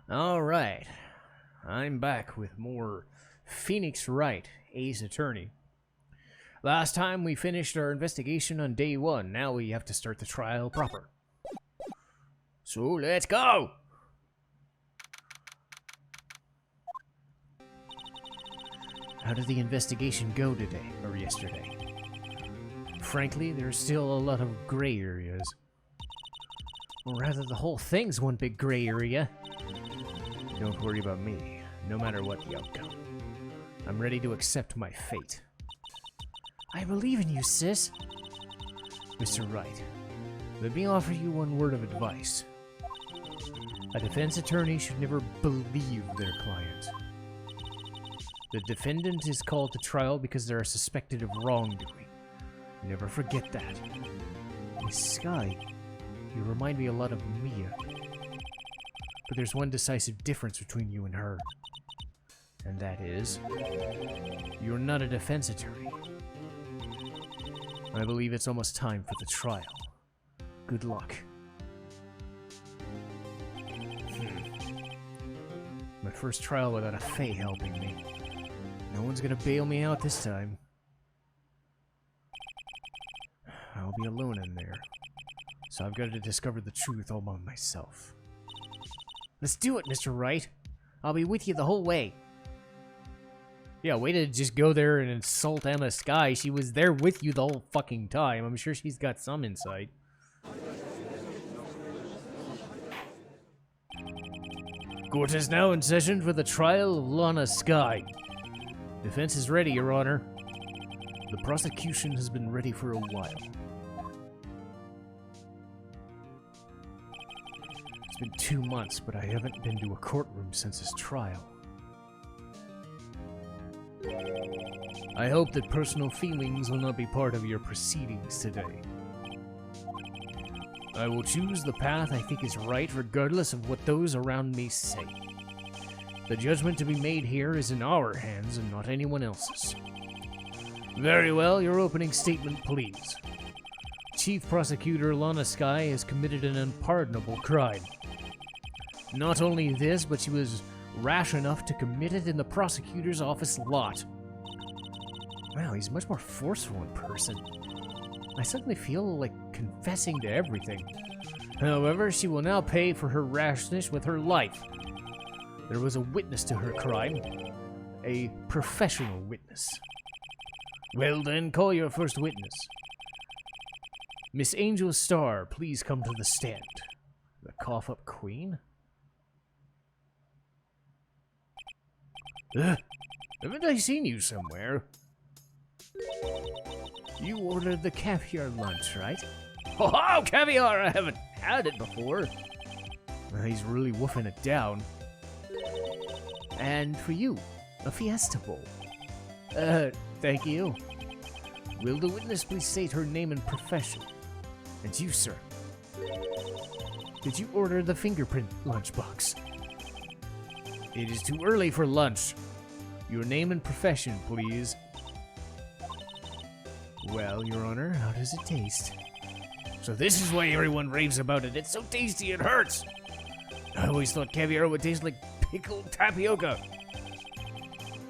Alright, I'm back with more Phoenix Wright, Ace Attorney. Last time we finished our investigation on day 1, now we have to start the trial proper. So let's go! How did the investigation go today, or yesterday? Frankly, there's still a lot of gray areas. Or rather, the whole thing's one big gray area. Don't worry about me, no matter what the outcome. I'm ready to accept my fate. I believe in you, sis. Mr. Wright, let me offer you one word of advice. A defense attorney should never believe their client. The defendant is called to trial because they are suspected of wrongdoing. Never forget that. Miss Sky, you remind me a lot of Mia. But there's one decisive difference between you and her. And that is, you're not a defense attorney. I believe it's almost time for the trial. Good luck. My first trial without a Fae helping me. No one's gonna bail me out this time. I'll be alone in there. So I've got to discover the truth all by myself. Let's do it, Mr. Wright. I'll be with you the whole way. Yeah, way to just go there and insult Emma Sky. She was there with you the whole fucking time. I'm sure she's got some insight. Court is now in session for the trial of Lana Sky. Defense is ready, Your Honor. The prosecution has been ready for a while. It's been 2 months, but I haven't been to a courtroom since his trial. I hope that personal feelings will not be part of your proceedings today. I will choose the path I think is right, regardless of what those around me say. The judgment to be made here is in our hands and not anyone else's. Very well, your opening statement, please. Chief Prosecutor Lana Sky has committed an unpardonable crime. Not only this, but she was rash enough to commit it in the prosecutor's office lot. Wow, he's much more forceful in person. I suddenly feel like confessing to everything. However, she will now pay for her rashness with her life. There was a witness to her crime. A professional witness. Well then, call your first witness. Miss Angel Starr, please come to the stand. The cough-up queen? Haven't I seen you somewhere? You ordered the caviar lunch, right? Oh, caviar! I haven't had it before. He's really woofing it down. And for you, a fiesta bowl. Thank you. Will the witness please state her name and profession? And you, sir. Did you order the fingerprint lunchbox? It is too early for lunch. Your name and profession, please. Well, Your Honor, how does it taste? So this is why everyone raves about it. It's so tasty it hurts. I always thought caviar would taste like pickled tapioca.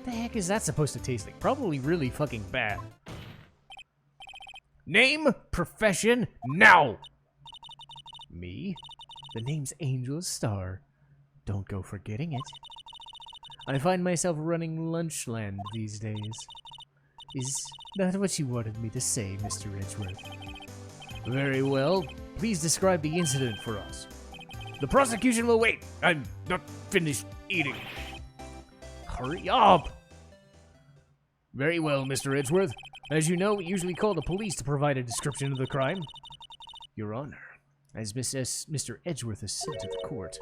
The heck is that supposed to taste like? Probably really fucking bad. Name, profession, now! Me? The name's Angel Starr. Don't go forgetting it. I find myself running Lunchland these days. Is that what you wanted me to say, Mr. Edgeworth? Very well. Please describe the incident for us. The prosecution will wait. I'm not finished eating. Hurry up! Very well, Mr. Edgeworth. As you know, we usually call the police to provide a description of the crime. Your Honor, as Mr. Edgeworth has said to the court,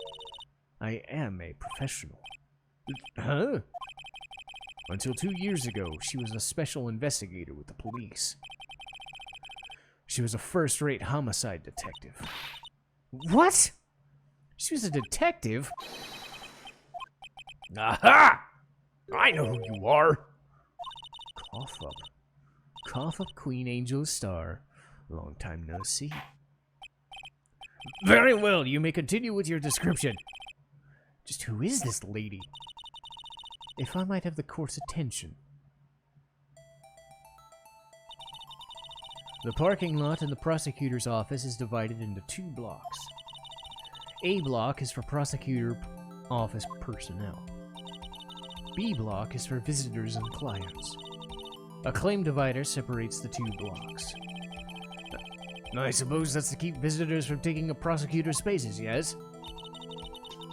I am a professional. Huh? Until 2 years ago, she was a special investigator with the police. She was a first-rate homicide detective. What? She was a detective? Aha! I know who you are. Cough up. Cough up, Queen Angel Starr. Long time no see. Very well, you may continue with your description. Just who is this lady? If I might have the court's attention. The parking lot in the prosecutor's office is divided into 2 blocks. A block is for prosecutor office personnel. B block is for visitors and clients. A claim divider separates the 2 blocks. I suppose that's to keep visitors from taking up prosecutor's spaces, yes?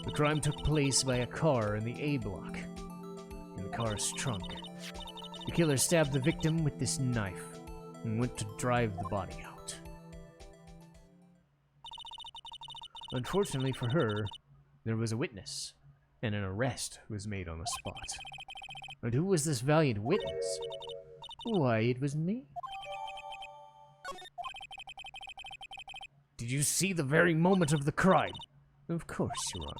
The crime took place by a car in the A block, in the car's trunk. The killer stabbed the victim with this knife and went to drive the body out. Unfortunately for her, there was a witness, and an arrest was made on the spot. And who was this valiant witness? Why, it was me. Did you see the very moment of the crime? Of course, Your Honor.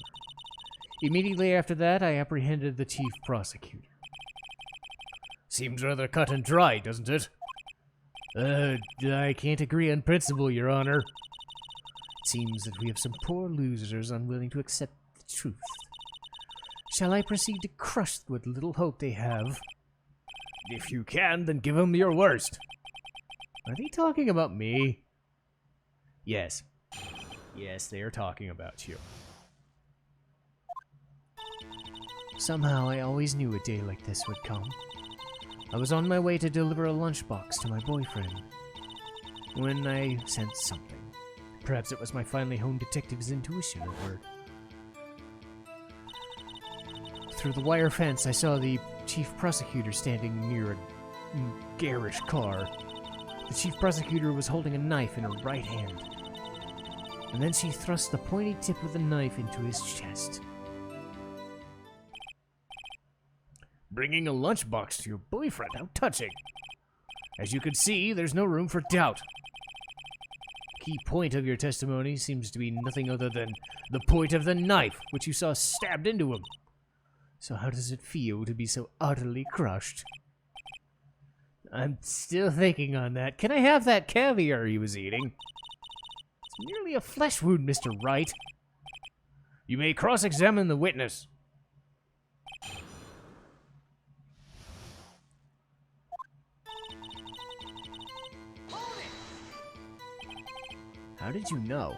Immediately after that, I apprehended the chief prosecutor. Seems rather cut and dry, doesn't it? I can't agree on principle, Your Honor. It seems that we have some poor losers unwilling to accept the truth. Shall I proceed to crush what little hope they have? If you can, then give them your worst. Are they talking about me? Yes. Yes, they are talking about you. Somehow, I always knew a day like this would come. I was on my way to deliver a lunchbox to my boyfriend when I sensed something. Perhaps it was my finely honed detective's intuition at work. Through the wire fence, I saw the chief prosecutor standing near a garish car. The chief prosecutor was holding a knife in her right hand. And then she thrust the pointy tip of the knife into his chest. Bringing a lunchbox to your boyfriend, how touching. As you can see, there's no room for doubt. The key point of your testimony seems to be nothing other than the point of the knife, which you saw stabbed into him. So how does it feel to be so utterly crushed? I'm still thinking on that. Can I have that caviar he was eating? It's merely a flesh wound, Mr. Wright. You may cross-examine the witness. How did you know?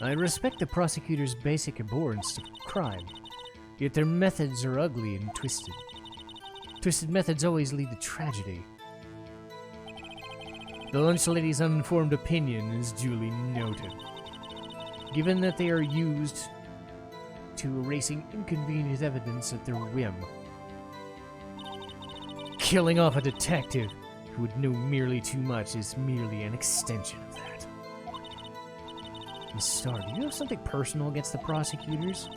I respect the prosecutor's basic abhorrence of crime, yet their methods are ugly and twisted. Twisted methods always lead to tragedy. The lunch lady's uninformed opinion is duly noted. Given that they are used to erasing inconvenient evidence at their whim. Killing off a detective who would know merely too much is merely an extension of that. Miss Starr, do you have something personal against the prosecutors?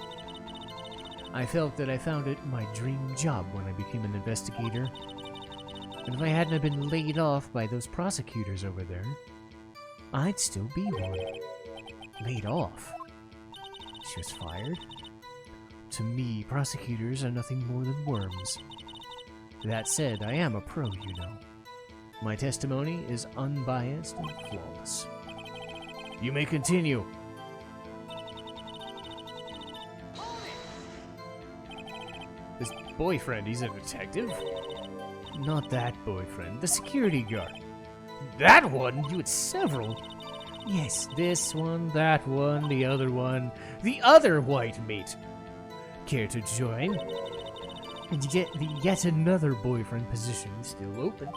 I felt that I found it my dream job when I became an investigator. And if I hadn't been laid off by those prosecutors over there, I'd still be one. Laid off? She was fired? To me, prosecutors are nothing more than worms. That said, I am a pro, you know. My testimony is unbiased and flawless. You may continue. His boyfriend, he's a detective? Not that boyfriend, the security guard. That one? You had several? Yes, this one, that one, the other white mate. Care to join? And yet another boyfriend position is still open.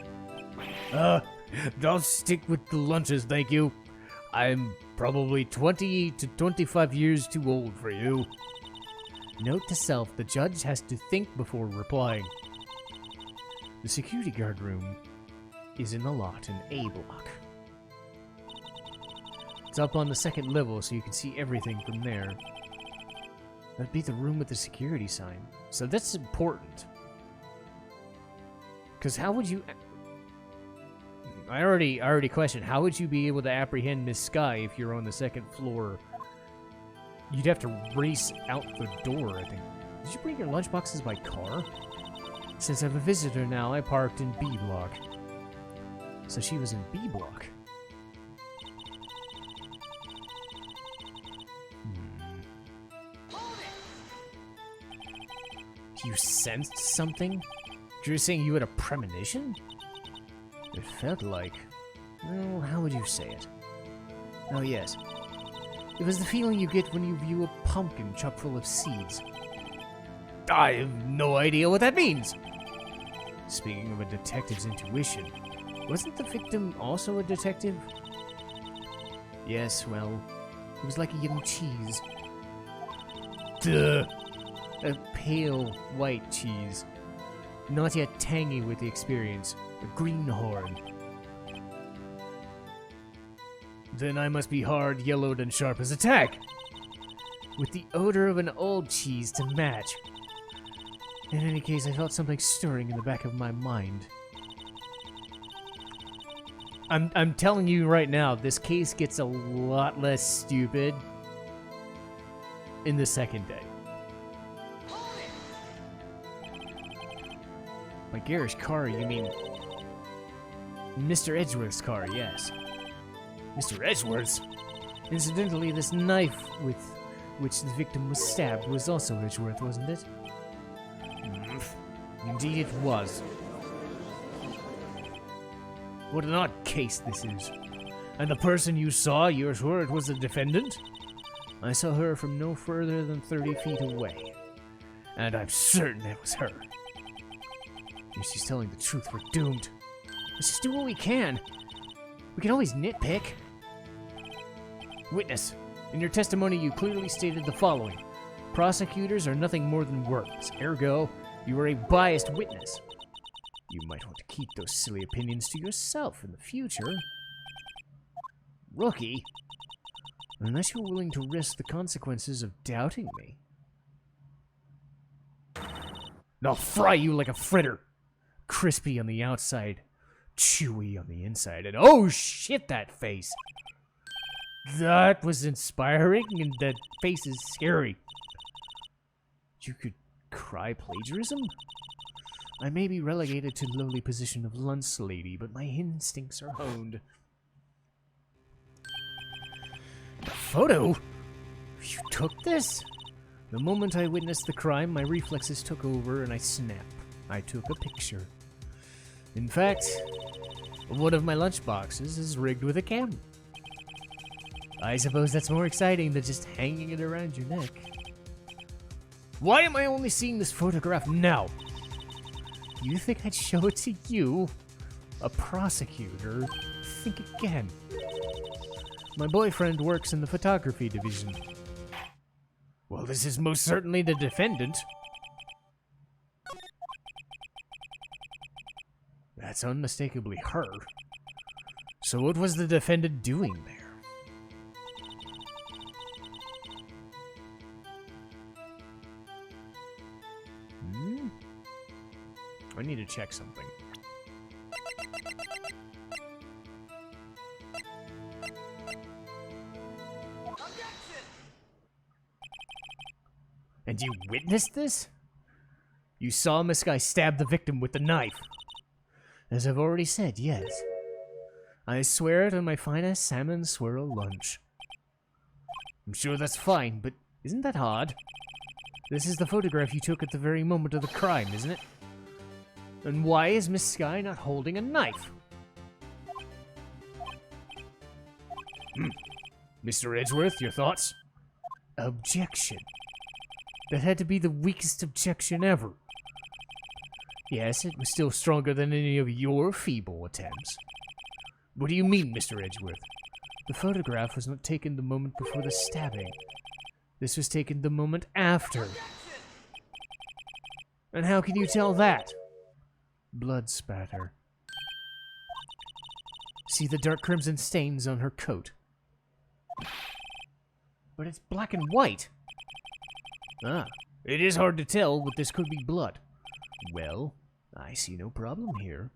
I'll stick with the lunches, thank you. I'm probably 20 to 25 years too old for you. Note to self, the judge has to think before replying. The security guard room is in the lot in A block. It's up on the second level, so you can see everything from there. That'd be the room with the security sign. So that's important. Because how would you... I already questioned, how would you be able to apprehend Miss Sky if you're on the second floor? You'd have to race out the door, I think. Did you bring your lunchboxes by car? Since I'm a visitor now, I parked in B block. So she was in B block. You sensed something? You're saying you had a premonition? It felt like... Well, how would you say it? Oh, yes. It was the feeling you get when you view a pumpkin chock full of seeds. I have no idea what that means! Speaking of a detective's intuition, wasn't the victim also a detective? Yes, well, it was like a young cheese. Duh! A pale, white cheese. Not yet tangy with the experience. A greenhorn. Then I must be hard, yellowed, and sharp as a tack. With the odor of an old cheese to match. In any case, I felt something stirring in the back of my mind. I'm telling you right now, this case gets a lot less stupid in the second day. By garish car, you mean Mr. Edgeworth's car, yes. Mr. Edgeworth's? Incidentally, this knife with which the victim was stabbed was also Edgeworth, wasn't it? Indeed it was. What an odd case this is. And the person you saw, you're sure it was the defendant? I saw her from no further than 30 feet away. And I'm certain it was her. If she's telling the truth, we're doomed. Let's just do what we can. We can always nitpick. Witness, in your testimony you clearly stated the following. Prosecutors are nothing more than words. Ergo, you are a biased witness. You might want to keep those silly opinions to yourself in the future. Rookie? Unless you're willing to risk the consequences of doubting me. I'll fry you like a fritter. Crispy on the outside, chewy on the inside, and oh shit, that face! That was inspiring, and that face is scary. You could cry plagiarism? I may be relegated to the lowly position of lunch lady, but my instincts are honed. A photo? You took this? The moment I witnessed the crime, my reflexes took over and I snapped. I took a picture. In fact, one of my lunch boxes is rigged with a camera. I suppose that's more exciting than just hanging it around your neck. Why am I only seeing this photograph now? You think I'd show it to you? A prosecutor? Think again. My boyfriend works in the photography division. Well, this is most certainly the defendant. That's unmistakably her. So what was the defendant doing there? I need to check something. And you witnessed this? You saw Miss Guy stab the victim with the knife. As I've already said, yes. I swear it on my finest salmon swirl lunch. I'm sure that's fine, but isn't that odd? This is the photograph you took at the very moment of the crime, isn't it? And why is Miss Sky not holding a knife? Mr. Edgeworth, your thoughts? Objection. That had to be the weakest objection ever. Yes, it was still stronger than any of your feeble attempts. What do you mean, Mr. Edgeworth? The photograph was not taken the moment before the stabbing. This was taken the moment after. And how can you tell that? Blood spatter. See the dark crimson stains on her coat. But it's black and white. Ah, it is hard to tell, but this could be blood. Well, I see no problem here.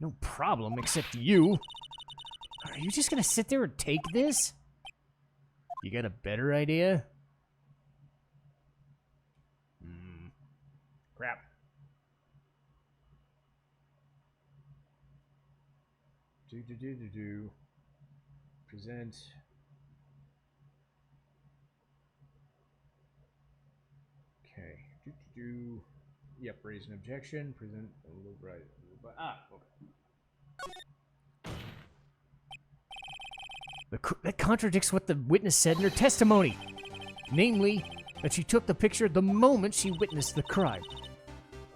No problem, except you. Are you just gonna sit there and take this? You got a better idea? Crap. Present. Okay. do. Yep, raise an objection. Present. Right. Okay. That contradicts what the witness said in her testimony. Namely, that she took the picture the moment she witnessed the crime.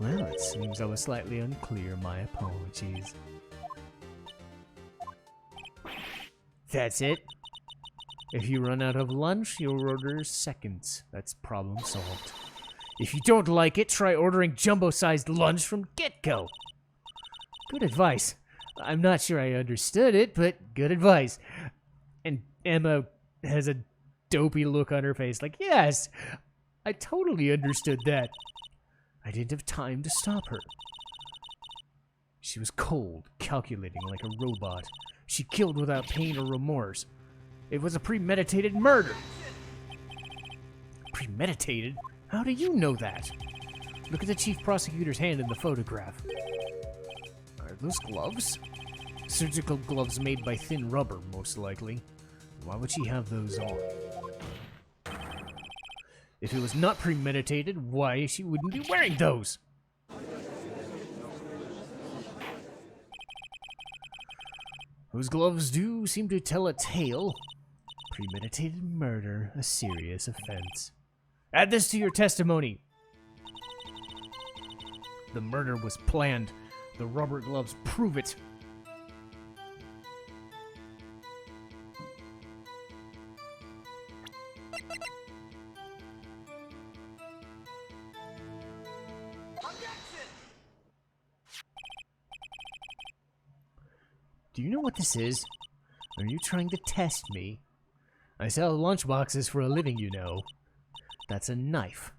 Well, it seems I was slightly unclear. My apologies. That's it. If you run out of lunch, you'll order seconds. That's problem solved. If you don't like it, try ordering jumbo-sized lunch from Get-Go. Good advice. I'm not sure I understood it, but good advice. And Emma has a dopey look on her face, like, yes, I totally understood that. I didn't have time to stop her. She was cold, calculating like a robot. She killed without pain or remorse. It was a premeditated murder. Premeditated? How do you know that? Look at the chief prosecutor's hand in the photograph. Are those gloves? Surgical gloves made by thin rubber, most likely. Why would she have those on? If it was not premeditated, why she wouldn't be wearing those? Those gloves do seem to tell a tale. Premeditated murder, a serious offense. Add this to your testimony. The murder was planned. The rubber gloves prove it. Do you know what this is? Are you trying to test me? I sell lunchboxes for a living, you know. That's a knife.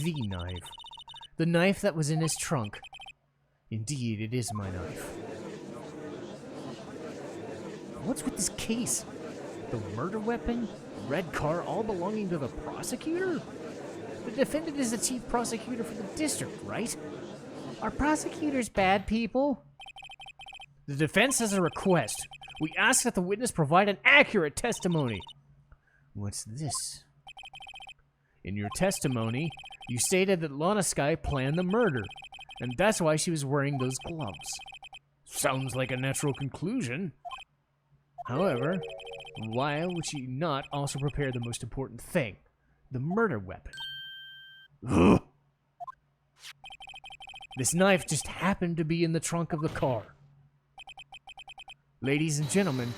The knife. The knife that was in his trunk. Indeed, it is my knife. What's with this case? The murder weapon? Red car, all belonging to the prosecutor? The defendant is the chief prosecutor for the district, right? Are prosecutors bad people? The defense has a request. We ask that the witness provide an accurate testimony. What's this? In your testimony, you stated that Lana Sky planned the murder, and that's why she was wearing those gloves. Sounds like a natural conclusion. However, why would she not also prepare the most important thing, the murder weapon? Ugh. This knife just happened to be in the trunk of the car. Ladies and gentlemen,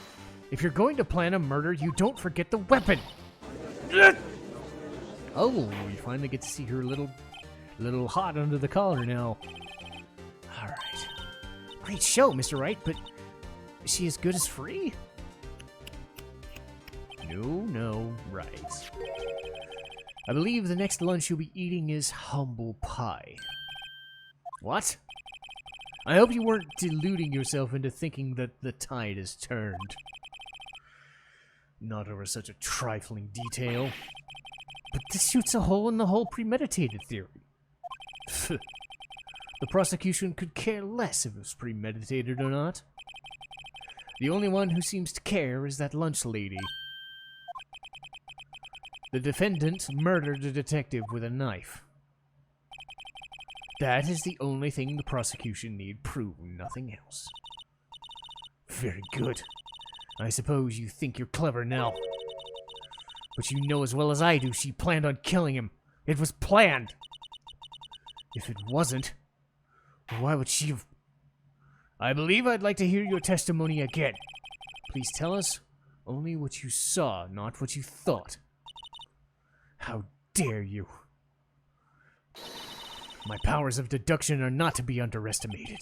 if you're going to plan a murder, you don't forget the weapon. Ugh. Oh, we finally get to see her little hot under the collar now. All right. Great show, Mr. Wright, but is she as good as free? No, right. I believe the next lunch you'll be eating is humble pie. What? I hope you weren't deluding yourself into thinking that the tide has turned. Not over such a trifling detail. But this shoots a hole in the whole premeditated theory. The prosecution could care less if it was premeditated or not. The only one who seems to care is that lunch lady. The defendant murdered a detective with a knife. That is the only thing the prosecution need prove, nothing else. Very good. I suppose you think you're clever now. But you know as well as I do she planned on killing him. It was planned. If it wasn't, why would she have... I believe I'd like to hear your testimony again. Please tell us only what you saw, not what you thought. How dare you? My powers of deduction are not to be underestimated.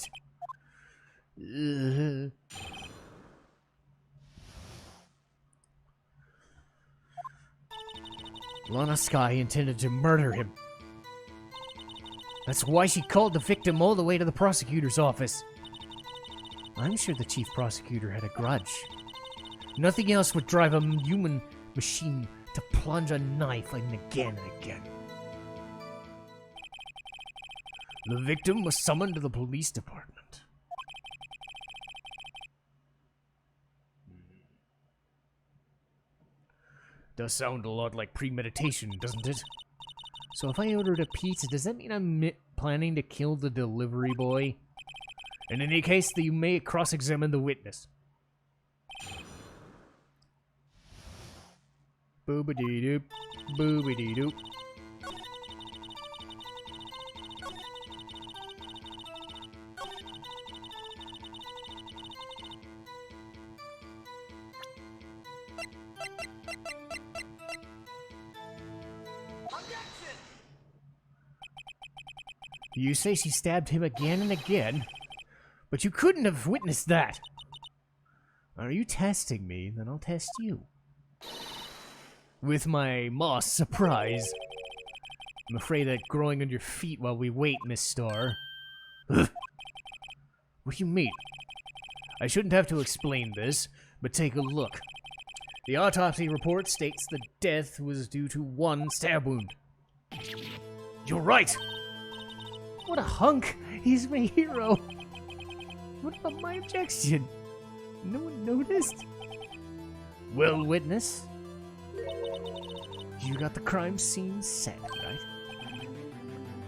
Lana Sky intended to murder him. That's why she called the victim all the way to the prosecutor's office. I'm sure the chief prosecutor had a grudge. Nothing else would drive a human machine to plunge a knife in again and again. The victim was summoned to the police department. Does sound a lot like premeditation, doesn't it? So if I ordered a pizza, does that mean I'm planning to kill the delivery boy? In any case, you may cross-examine the witness. Boobity-doop, boobity-doop. You say she stabbed him again and again, but you couldn't have witnessed that. Are you testing me? Then I'll test you. With my moss surprise. I'm afraid that growing on your feet while we wait, Miss Starr. What do you mean? I shouldn't have to explain this, but take a look. The autopsy report states the death was due to one stab wound. You're right! What a hunk! He's my hero! What about my objection? No one noticed? Well, witness, you got the crime scene set, right?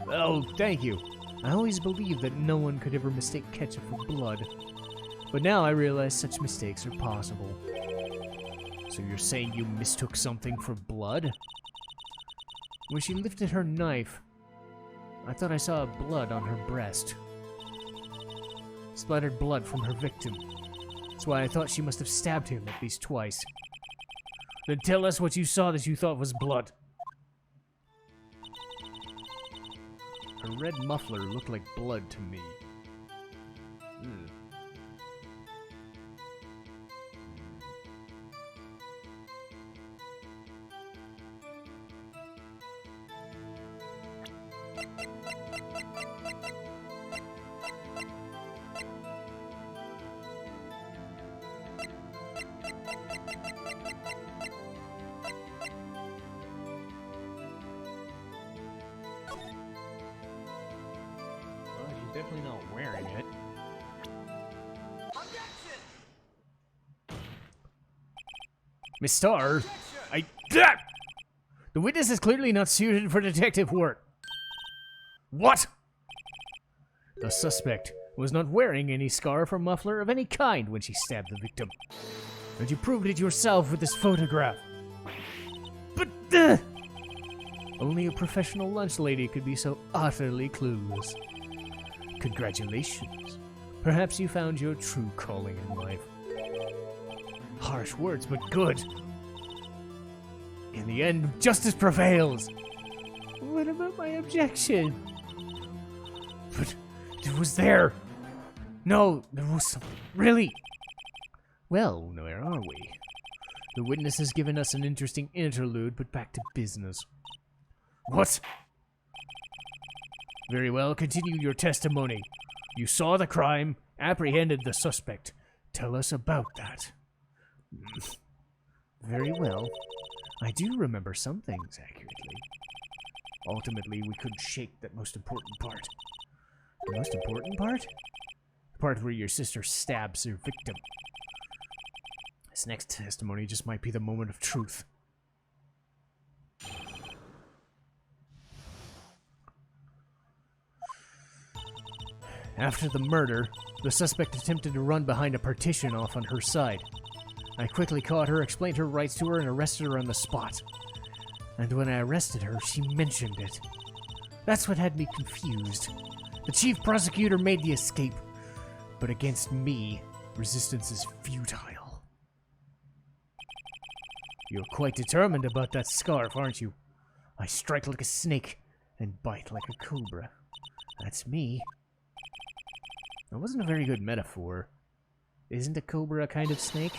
Oh, thank you. I always believed that no one could ever mistake ketchup for blood. But now I realize such mistakes are possible. So you're saying you mistook something for blood? When she lifted her knife, I thought I saw blood on her breast. Splattered blood from her victim. That's why I thought she must have stabbed him at least twice. Then tell us what you saw that you thought was blood. Her red muffler looked like blood to me. Definitely not wearing it. Miss Starr, the witness is clearly not suited for detective work. What? The suspect was not wearing any scarf or muffler of any kind when she stabbed the victim. And you proved it yourself with this photograph. But only a professional lunch lady could be so utterly clueless. Congratulations. Perhaps you found your true calling in life. Harsh words, but good. In the end, justice prevails. What about my objection? But it was there. No, there was something. Really? Well, where are we? The witness has given us an interesting interlude, but back to business. What? Very well, continue your testimony. You saw the crime, apprehended the suspect. Tell us about that. Very well. I do remember some things accurately. Ultimately, we couldn't shake that most important part. The most important part? The part where your sister stabs her victim. This next testimony just might be the moment of truth. After the murder, the suspect attempted to run behind a partition off on her side. I quickly caught her, explained her rights to her, and arrested her on the spot. And when I arrested her, she mentioned it. That's what had me confused. The chief prosecutor made the escape, but against me, resistance is futile. You're quite determined about that scarf, aren't you? I strike like a snake and bite like a cobra. That's me. That wasn't a very good metaphor. Isn't a cobra a kind of snake?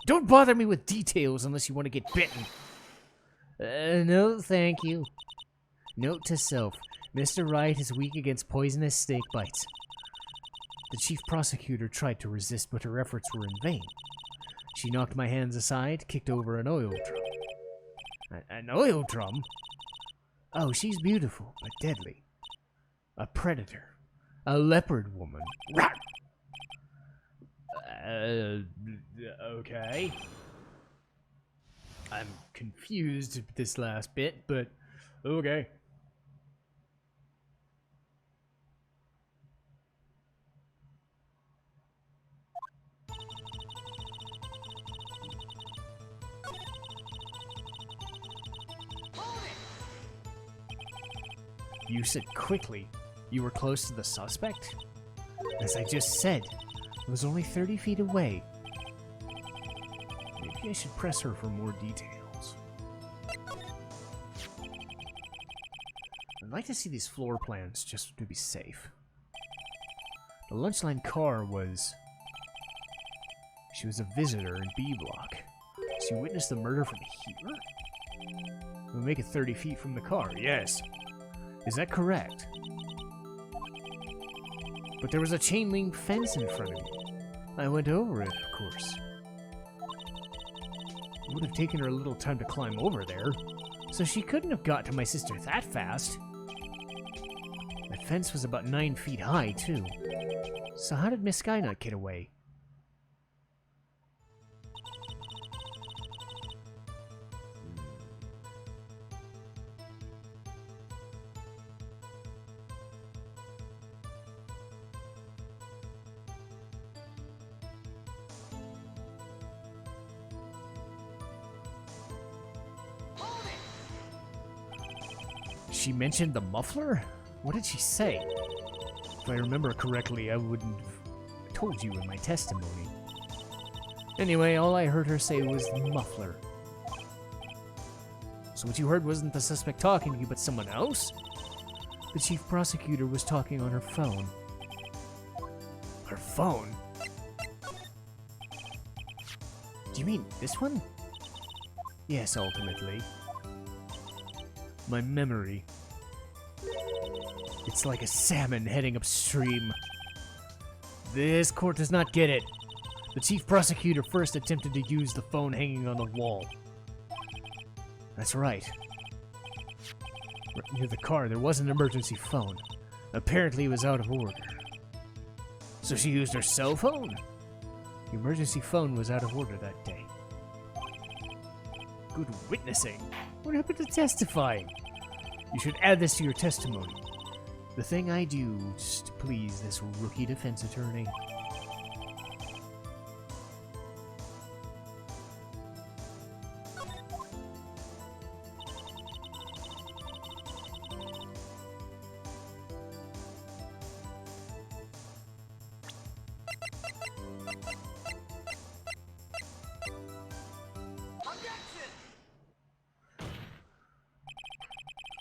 Don't bother me with details unless you want to get bitten. No, thank you. Note to self, Mr. Wright is weak against poisonous snake bites. The chief prosecutor tried to resist, but her efforts were in vain. She knocked my hands aside, kicked over an oil drum. An oil drum? Oh, she's beautiful, but deadly. A predator. A leopard woman. Okay. I'm confused at this last bit, but okay. You said quickly. You were close to the suspect? As I just said, it was only 30 feet away. Maybe I should press her for more details. I'd like to see these floor plans just to be safe. The lunch line car was... She was a visitor in B block. She witnessed the murder from here? We'll make it 30 feet from the car, yes. Is that correct? But there was a chain link fence in front of me. I went over it, of course. It would have taken her a little time to climb over there, so she couldn't have got to my sister that fast. That fence was about 9 feet high, too. So how did Miss Skynut get away? She mentioned the muffler? What did she say? If I remember correctly, I wouldn't have told you in my testimony. Anyway, all I heard her say was muffler. So what you heard wasn't the suspect talking to you, but someone else? The chief prosecutor was talking on her phone. Her phone? Do you mean this one? Yes, ultimately. My memory. It's like a salmon heading upstream. This court does not get it. The chief prosecutor first attempted to use the phone hanging on the wall. That's right. Right near the car, there was an emergency phone. Apparently it was out of order. So she used her cell phone? The emergency phone was out of order that day. Good witnessing. What happened to testifying? You should add this to your testimony. The thing I do just to please this rookie defense attorney.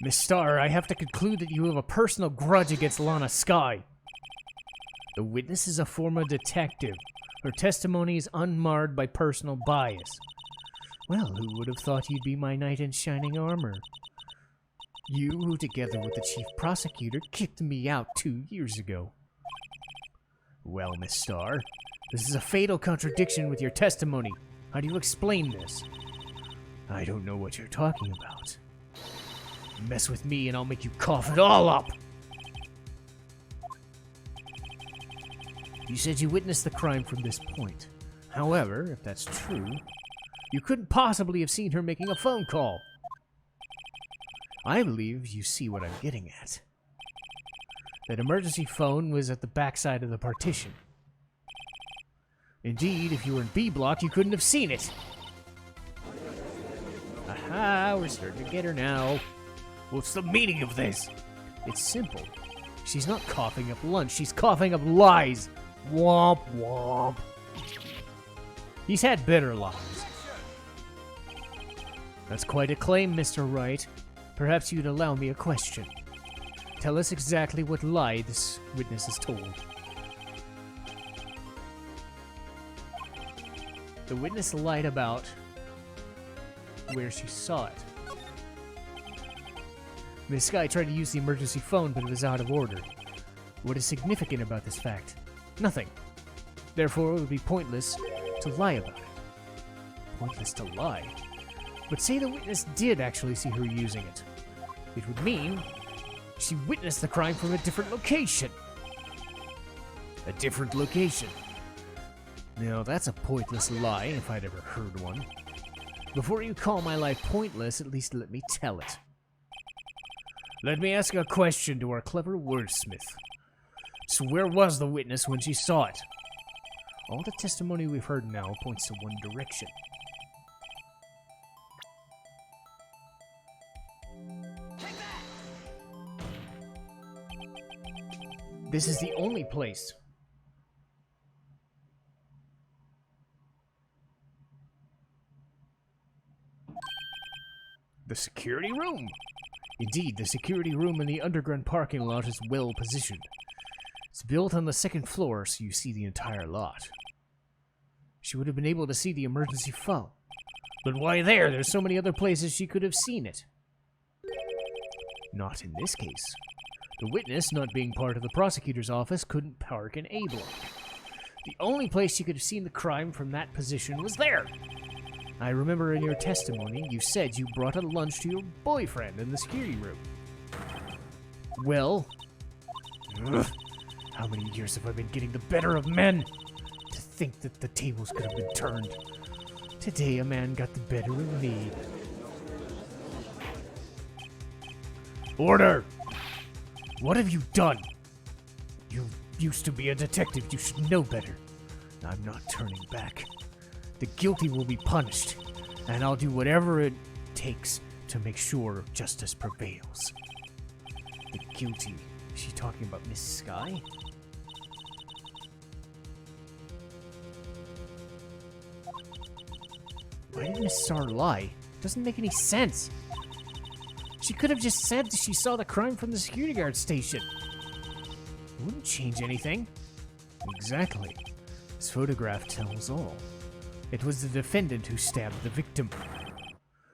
Miss Starr, I have to conclude that you have a personal grudge against Lana Skye. The witness is a former detective. Her testimony is unmarred by personal bias. Well, who would have thought you'd be my knight in shining armor? You, who together with the chief prosecutor, kicked me out 2 years ago. Well, Miss Starr, this is a fatal contradiction with your testimony. How do you explain this? I don't know what you're talking about. Mess with me and I'll make you cough it all up! You said you witnessed the crime from this point. However, if that's true, you couldn't possibly have seen her making a phone call. I believe you see what I'm getting at. That emergency phone was at the backside of the partition. Indeed, if you were in B block, you couldn't have seen it. Aha, we're starting to get her now. What's the meaning of this? It's simple. She's not coughing up lunch, she's coughing up lies. Womp womp. He's had better lies. That's quite a claim, Mr. Wright. Perhaps you'd allow me a question. Tell us exactly what lie this witness has told. The witness lied about where she saw it. Miss Skye tried to use the emergency phone, but it was out of order. What is significant about this fact? Nothing. Therefore, it would be pointless to lie about it. Pointless to lie? But say the witness did actually see her using it. It would mean she witnessed the crime from a different location. A different location? Now, that's a pointless lie, if I'd ever heard one. Before you call my lie pointless, at least let me tell it. Let me ask a question to our clever wordsmith. So where was the witness when she saw it? All the testimony we've heard now points to one direction. This is the only place. The security room. Indeed, the security room in the underground parking lot is well positioned. It's built on the second floor, so you see the entire lot. She would have been able to see the emergency phone. But why there? There's so many other places she could have seen it. Not in this case. The witness, not being part of the prosecutor's office, couldn't park in A block. The only place she could have seen the crime from that position was there. I remember in your testimony, you said you brought a lunch to your boyfriend in the security room. Well, how many years have I been getting the better of men? To think that the tables could have been turned. Today a man got the better of me. Order! What have you done? You used to be a detective. You should know better. I'm not turning back. The guilty will be punished, and I'll do whatever it takes to make sure justice prevails. The guilty? Is she talking about Miss Sky? Why did Miss Starr lie? Doesn't make any sense. She could have just said she saw the crime from the security guard station. It wouldn't change anything. Exactly. This photograph tells all. It was the defendant who stabbed the victim.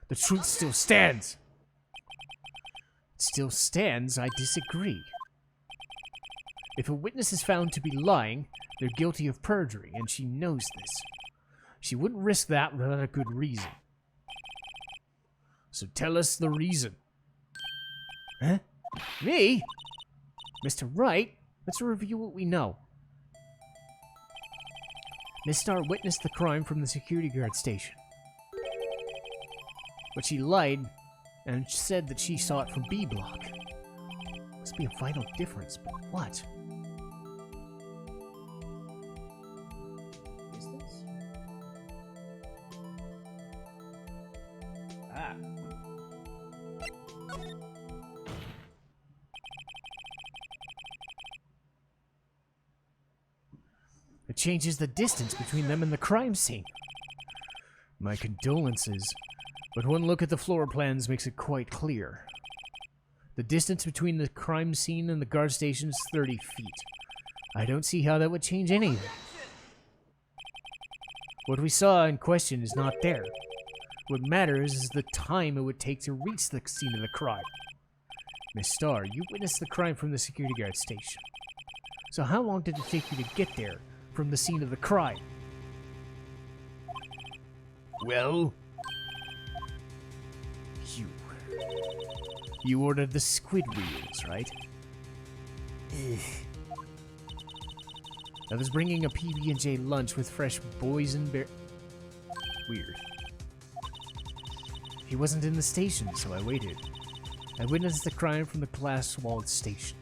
The truth still stands. It still stands, I disagree. If a witness is found to be lying, they're guilty of perjury, and she knows this. She wouldn't risk that without a good reason. So tell us the reason. Huh? Me? Mr. Wright, let's review what we know. Miss Starr witnessed the crime from the security guard station. But she lied and said that she saw it from B block. Must be a vital difference, but what? Is this? Ah. It changes the distance between them and the crime scene. My condolences, but one look at the floor plans makes it quite clear. The distance between the crime scene and the guard station is 30 feet. I don't see how that would change anything. What we saw in question is not there. What matters is the time it would take to reach the scene of the crime. Miss Starr, you witnessed the crime from the security guard station. So how long did it take you to get there from the scene of the crime? Well, you ordered the squid wheels, right? Ugh. I was bringing a PB&J lunch with fresh boysenberry. Weird. He wasn't in the station, so I waited. I witnessed the crime from the glass-walled station.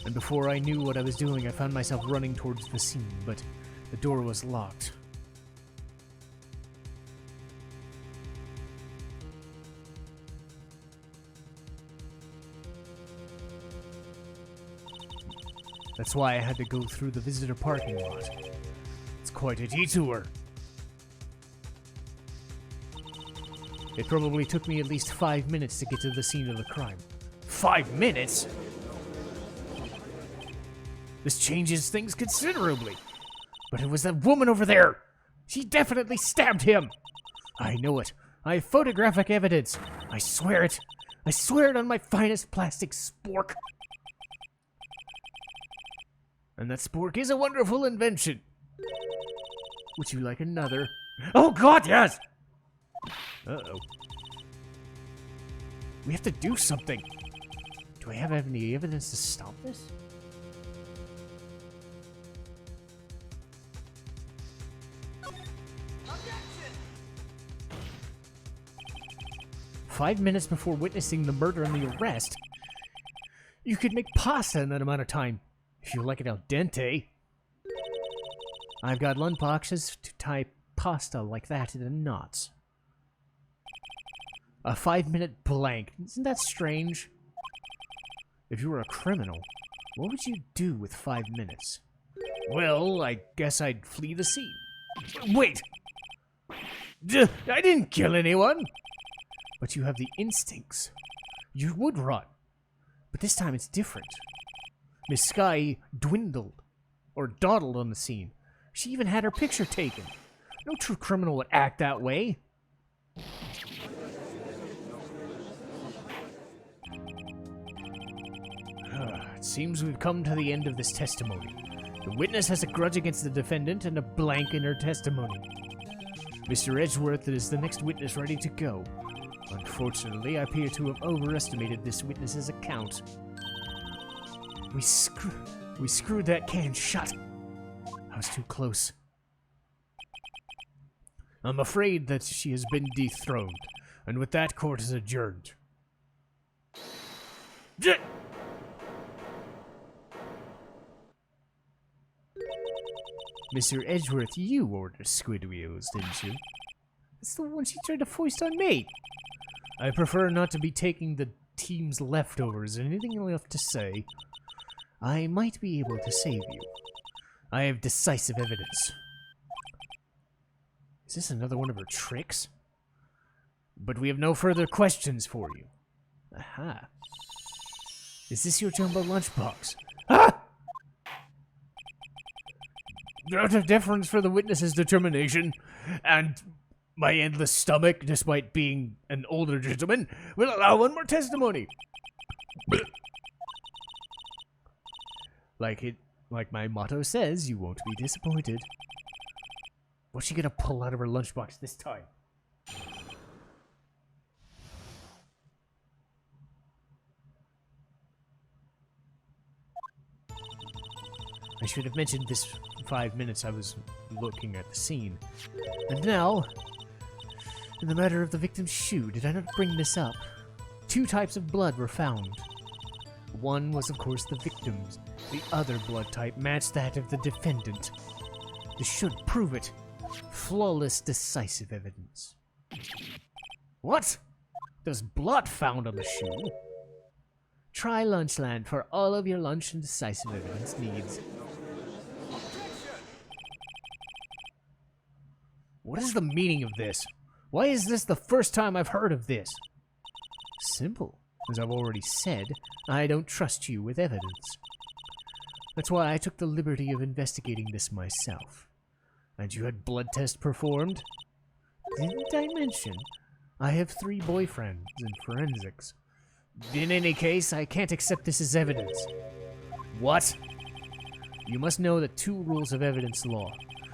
And before I knew what I was doing, I found myself running towards the scene, but the door was locked. That's why I had to go through the visitor parking lot. It's quite a detour. It probably took me at least 5 minutes to get to the scene of the crime. 5 minutes? This changes things considerably. But it was that woman over there. She definitely stabbed him. I know it. I have photographic evidence. I swear it. I swear it on my finest plastic spork. And that spork is a wonderful invention. Would you like another? Oh God, yes! Uh-oh. We have to do something. Do I have any evidence to stop this? Objection! 5 minutes before witnessing the murder and the arrest, you could make pasta in that amount of time. If you like it al dente. I've got lunchboxes to tie pasta like that into knots. A 5-minute blank. Isn't that strange? If you were a criminal, what would you do with 5 minutes? Well, I guess I'd flee the scene. Wait! I didn't kill anyone! But you have the instincts. You would run. But this time it's different. Miss Sky dwindled, or dawdled on the scene. She even had her picture taken. No true criminal would act that way. It seems we've come to the end of this testimony. The witness has a grudge against the defendant and a blank in her testimony. Mr. Edgeworth is the next witness ready to go. Unfortunately, I appear to have overestimated this witness's account. We screwed that can shut. I was too close. I'm afraid that she has been dethroned, and with that, court is adjourned. Mr. Edgeworth, you ordered squid wheels, didn't you? That's the one she tried to foist on me. I prefer not to be taking the team's leftovers. Anything left to say? I might be able to save you. I have decisive evidence. Is this another one of her tricks? But we have no further questions for you. Aha. Is this your jumbo lunchbox? Ah! Out of deference for the witness's determination, and my endless stomach, despite being an older gentleman, will allow one more testimony. Like my motto says, you won't be disappointed. What's she gonna pull out of her lunchbox this time? I should have mentioned this 5 minutes I was looking at the scene. And now, in the matter of the victim's shoe, did I not bring this up? 2 types of blood were found. One was, of course, the victim's. The other blood type matched that of the defendant. This should prove it. Flawless, decisive evidence. What? There's blood found on the shoe? Try Lunchland for all of your lunch and decisive evidence needs. What is the meaning of this? Why is this the first time I've heard of this? Simple. As I've already said, I don't trust you with evidence. That's why I took the liberty of investigating this myself. And you had blood tests performed? Didn't I mention? I have 3 boyfriends in forensics. In any case, I can't accept this as evidence. What? You must know the 2 rules of evidence law.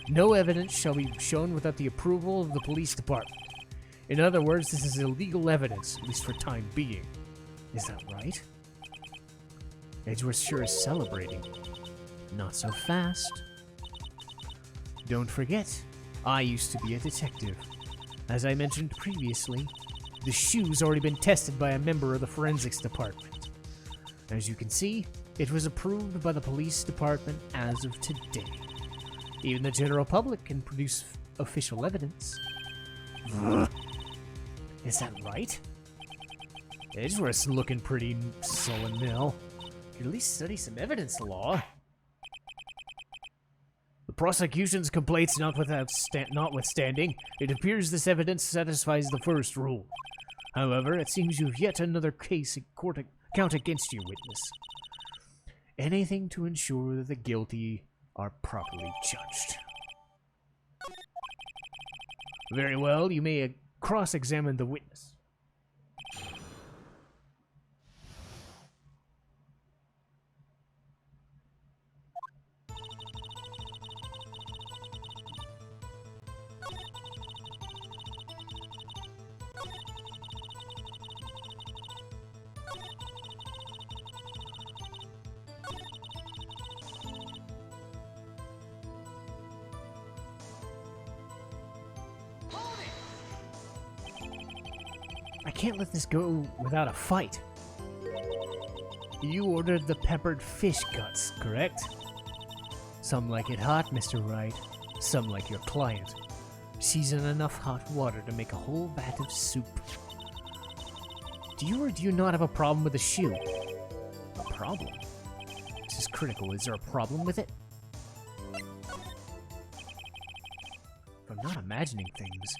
No evidence shall be shown without the approval of the police department. In other words, this is illegal evidence, at least for time being. Is that right? Edgeworth sure is celebrating. Not so fast. Don't forget, I used to be a detective. As I mentioned previously, the shoe's already been tested by a member of the forensics department. As you can see, it was approved by the police department as of today. Even the general public can produce official evidence. Is that right? Edgeworth's looking pretty sullen now. Could at least study some evidence law. The prosecution's complaints notwithstanding, it appears this evidence satisfies the first rule. However, it seems you've yet another case in court count against you, witness. Anything to ensure that the guilty are properly judged. Very well, you may cross-examine the witness. I can't let this go without a fight. You ordered the peppered fish guts, correct? Some like it hot, Mr. Wright. Some like your client. Season enough hot water to make a whole vat of soup. Do you or do you not have a problem with the shoe? A problem? This is critical. Is there a problem with it? If I'm not imagining things,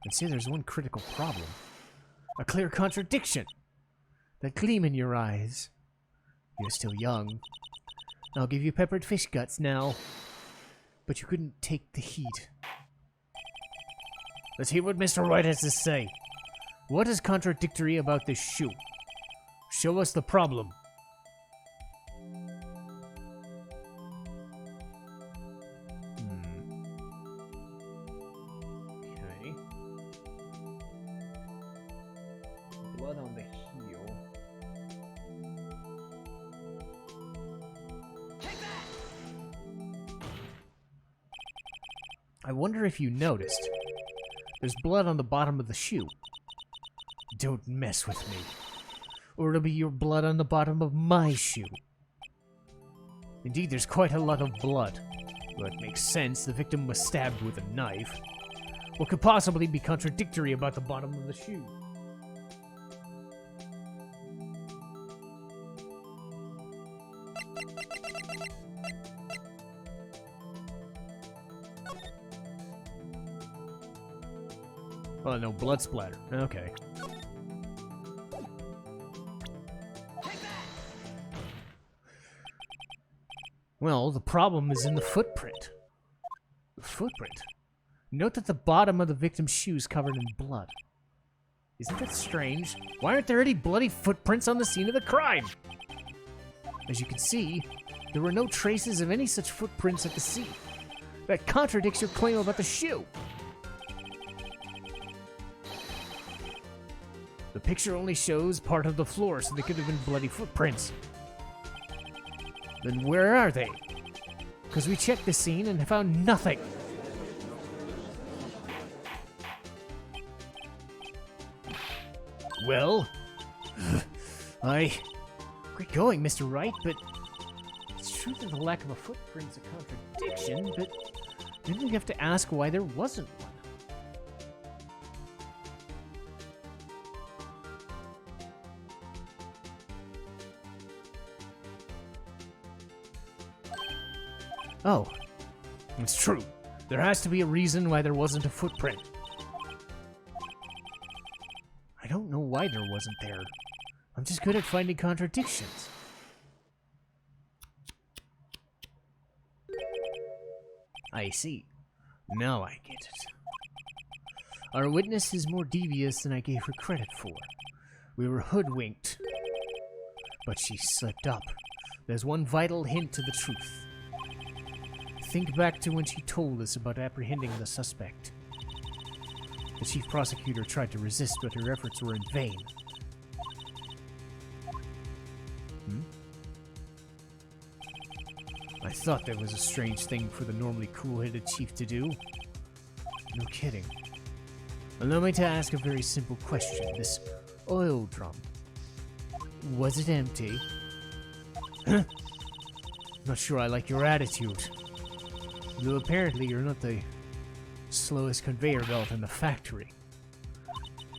I'd say there's one critical problem. A clear contradiction. That gleam in your eyes. You're still young. I'll give you peppered fish guts now. But you couldn't take the heat. Let's hear what Mr. Wright has to say. What is contradictory about this shoe? Show us the problem. Okay. Blood on the heel. Take that! I wonder if you noticed. There's blood on the bottom of the shoe. Don't mess with me, or it'll be your blood on the bottom of my shoe. Indeed, there's quite a lot of blood. Well, it makes sense. The victim was stabbed with a knife. What could possibly be contradictory about the bottom of the shoe? Oh, no blood splatter. Okay. Well, the problem is in the footprint. The footprint? Note that the bottom of the victim's shoe is covered in blood. Isn't that strange? Why aren't there any bloody footprints on the scene of the crime? As you can see, there were no traces of any such footprints at the scene. That contradicts your claim about the shoe. The picture only shows part of the floor, so they could have been bloody footprints. Then where are they? Because we checked the scene and found nothing. Well, Great going, Mr. Wright, but it's true that the lack of a footprint's a contradiction, but then we have to ask why there wasn't one. Oh, it's true. There has to be a reason why there wasn't a footprint. I don't know why there wasn't there. I'm just good at finding contradictions. I see. Now I get it. Our witness is more devious than I gave her credit for. We were hoodwinked. But she slipped up. There's one vital hint to the truth. Think back to when she told us about apprehending the suspect. The chief prosecutor tried to resist, but her efforts were in vain. I thought that was a strange thing for the normally cool-headed chief to do. No kidding. Allow me to ask a very simple question. This oil drum, was it empty? Not sure I like your attitude. Though apparently you're not the slowest conveyor belt in the factory.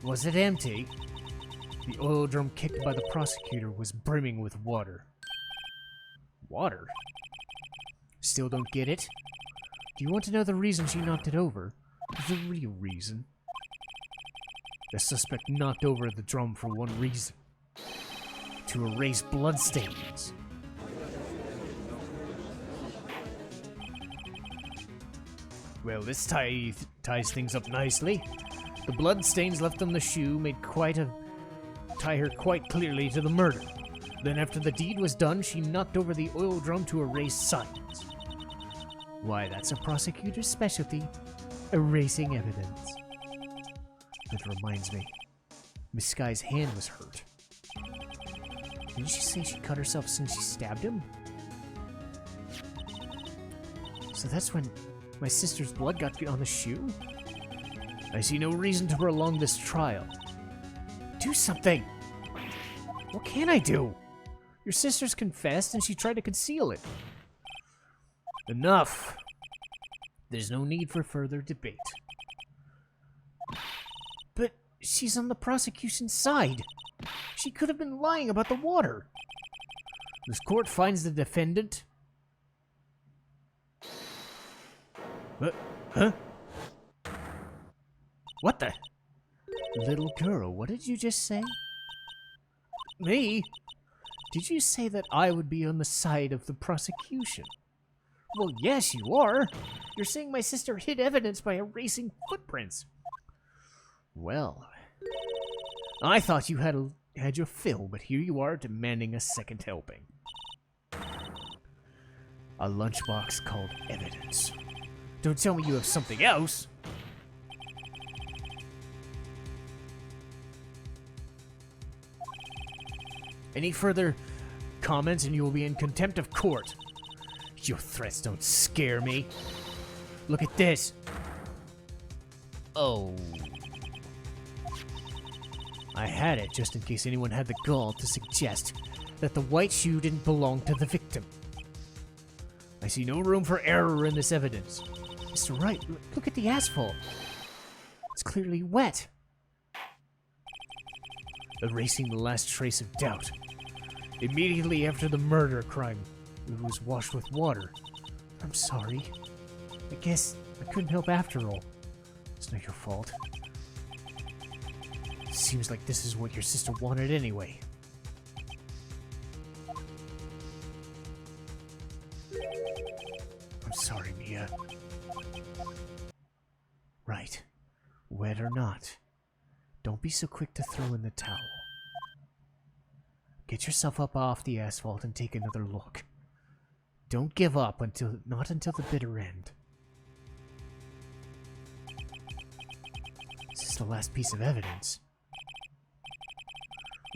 Was it empty? The oil drum kicked by the prosecutor was brimming with water. Water? Still don't get it? Do you want to know the reason she knocked it over? The real reason. The suspect knocked over the drum for one reason. To erase bloodstains. Well, this ties things up nicely. The bloodstains left on the shoe made tie her quite clearly to the murder. Then after the deed was done, she knocked over the oil drum to erase signs. Why, that's a prosecutor's specialty. Erasing evidence. That reminds me. Miss Sky's hand was hurt. Didn't she say she cut herself since she stabbed him? So that's when my sister's blood got on the shoe? I see no reason to prolong this trial. Do something! What can I do? Your sister's confessed and she tried to conceal it. Enough! There's no need for further debate. But she's on the prosecution's side. She could have been lying about the water. This court finds the defendant... Huh? What the... Little girl, what did you just say? Me? Did you say that I would be on the side of the prosecution? Well, yes, you are. You're saying my sister hid evidence by erasing footprints. Well, I thought you had your fill, but here you are demanding a second helping. A lunchbox called evidence. Don't tell me you have something else. Any further comments and you will be in contempt of court. Your threats don't scare me. Look at this. Oh. I had it just in case anyone had the gall to suggest that the white shoe didn't belong to the victim. I see no room for error in this evidence. Mr. Wright, look at the asphalt. It's clearly wet. Erasing the last trace of doubt. Immediately after the murder crime, it was washed with water. I'm sorry. I guess I couldn't help after all. It's not your fault. Seems like this is what your sister wanted anyway. I'm sorry, Mia. Right. Wet or not, don't be so quick to throw in the towel. Get yourself up off the asphalt and take another look. Don't give up not until the bitter end. This is the last piece of evidence.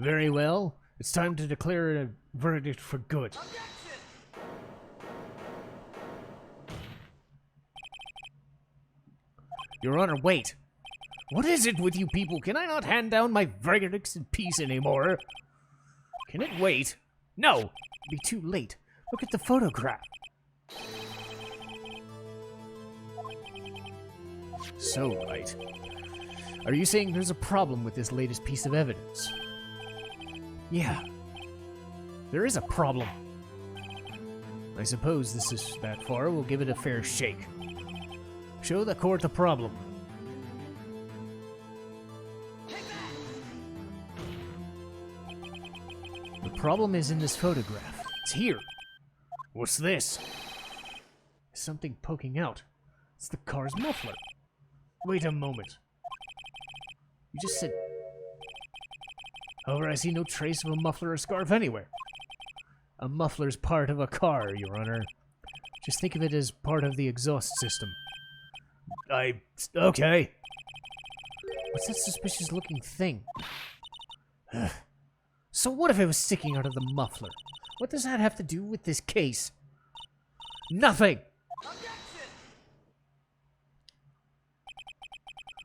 Very well. It's time to declare a verdict for good. Your Honor, wait. What is it with you people? Can I not hand down my verdicts in peace anymore? Can it wait? No! It'll be too late. Look at the photograph. So, Wright, are you saying there's a problem with this latest piece of evidence? Yeah. There is a problem. I suppose this is that far. We'll give it a fair shake. Show the court the problem. The problem is in this photograph. It's here. What's this? There's something poking out. It's the car's muffler. Wait a moment. You just said... However, I see no trace of a muffler or scarf anywhere. A muffler's part of a car, Your Honor. Just think of it as part of the exhaust system. Okay. What's that suspicious-looking thing? So what if it was sticking out of the muffler? What does that have to do with this case? Nothing!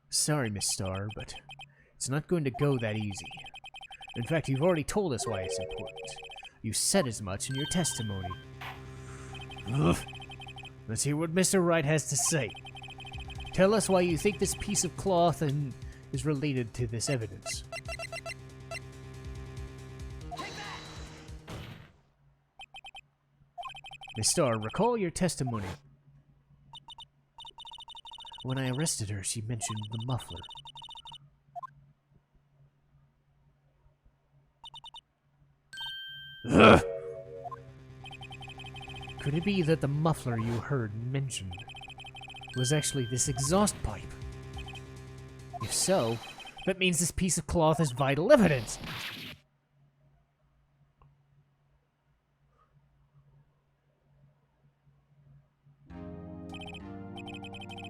Sorry, Miss Starr, but it's not going to go that easy. In fact, you've already told us why it's important. You said as much in your testimony. Ugh. Let's hear what Mr. Wright has to say. Tell us why you think this piece of cloth is related to this evidence. Miss Starr, recall your testimony. When I arrested her, she mentioned the muffler. Ugh. Could it be that the muffler you heard mentioned was actually this exhaust pipe? If so, that means this piece of cloth is vital evidence.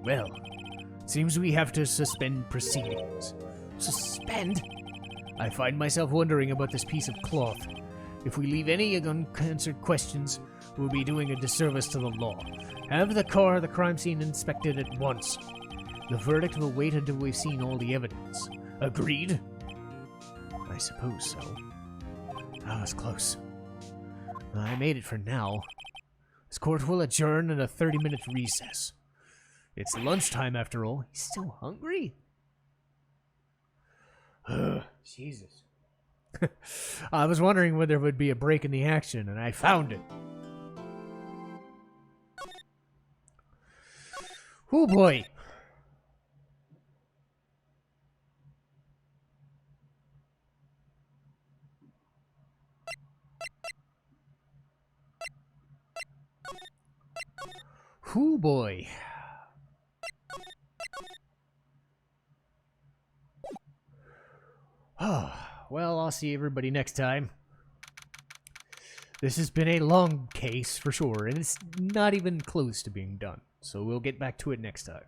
Well, seems we have to suspend proceedings. Suspend? I find myself wondering about this piece of cloth. If we leave any unanswered questions, we'll be doing a disservice to the law. Have the crime scene inspected at once. The verdict will wait until we've seen all the evidence. Agreed? I suppose so. That was close. I made it for now. This court will adjourn in a 30-minute recess. It's lunchtime after all. He's still hungry? Jesus. I was wondering whether there would be a break in the action, and I found it. Oh boy. Oh boy. Oh, well, I'll see everybody next time. This has been a long case for sure, and it's not even close to being done. So we'll get back to it next time.